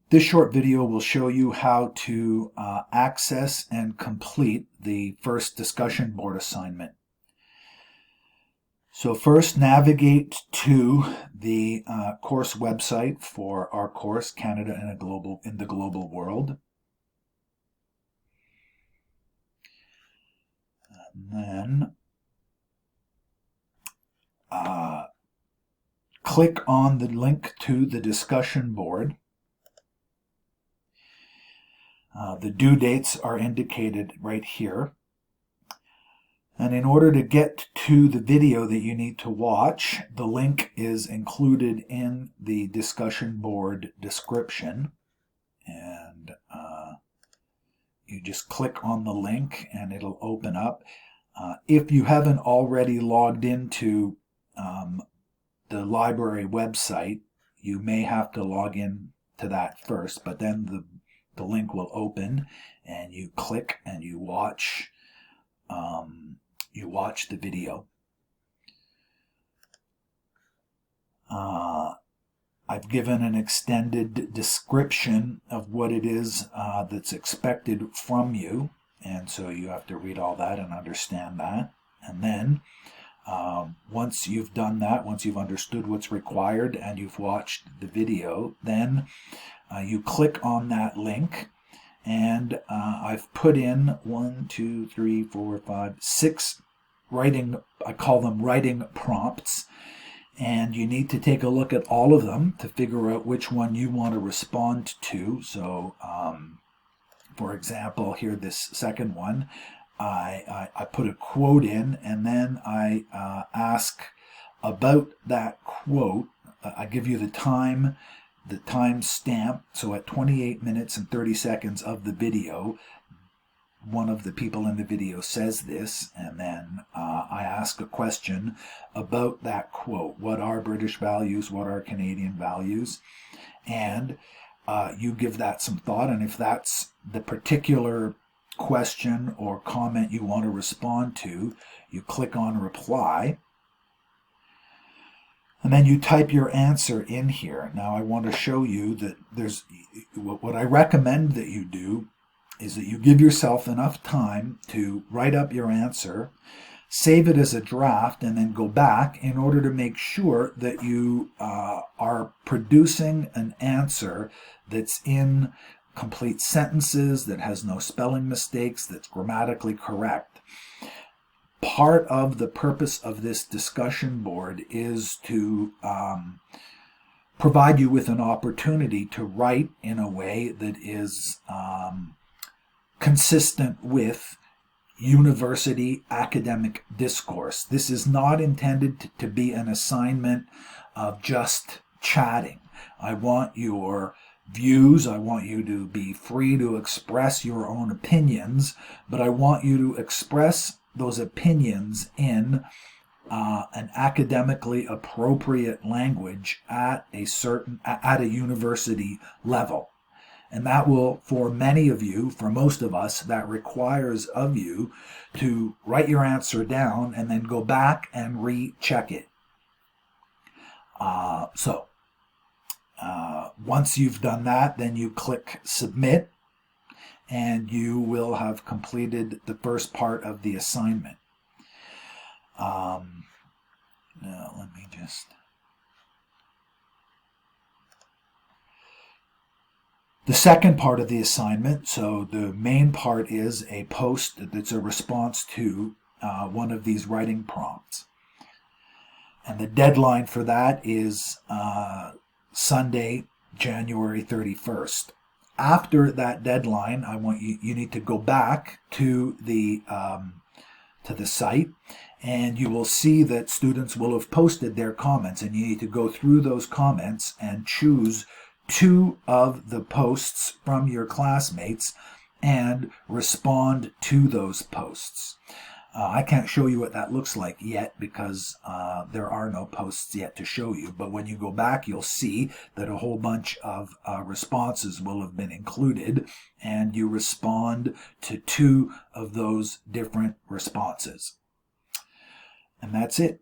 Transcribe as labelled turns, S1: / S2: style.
S1: This short video will show you how to access and complete the first discussion board assignment. So first, navigate to the course website for our course, Canada in the Global World. And then click on the link to the discussion board. The due dates are indicated right here. And in order to get to the video that you need to watch, the link is included in the discussion board description. And you just click on the link and it'll open up. If you haven't already logged into the library website, you may have to log in to that first, but then the link will open and you click and you watch the video. I've given an extended description of what it is that's expected from you, and so you have to read all that and understand that. And then once you've done that, once you've understood what's required and you've watched the video, then you click on that link, and I've put in 6 writing, I call them writing prompts, and you need to take a look at all of them to figure out which one you want to respond to. So for example, here, this second one, I put a quote in, and then I ask about that quote. I give you the time stamp. So at 28 minutes and 30 seconds of the video, one of the people in the video says this, and then I ask a question about that quote. What are British values? What are Canadian values? And you give that some thought, and if that's the particular question or comment you want to respond to, you click on reply, and then you type your answer in here. Now I want to show you that what I recommend that you do is that you give yourself enough time to write up your answer, save it as a draft, and then go back in order to make sure that you are producing an answer that's in complete sentences, that has no spelling mistakes, that's grammatically correct. Part of the purpose of this discussion board is to provide you with an opportunity to write in a way that is consistent with university academic discourse. This is not intended to be an assignment of just chatting. I want your views, I want you to be free to express your own opinions, but I want you to express those opinions in an academically appropriate language at a university level. And that will, for many of you, for most of us, that requires of you to write your answer down and then go back and recheck it. Once you've done that, then you click submit, and you will have completed the first part of the assignment. Now, let me just... The second part of the assignment, so the main part is a post that's a response to one of these writing prompts. And the deadline for that is Sunday, January 31st. After that deadline, I want you need to go back to the site, and you will see that students will have posted their comments, and you need to go through those comments and choose 2 of the posts from your classmates and respond to those posts. I can't show you what that looks like yet because there are no posts yet to show you, but when you go back, you'll see that a whole bunch of responses will have been included, and you respond to 2 of those different responses. And that's it.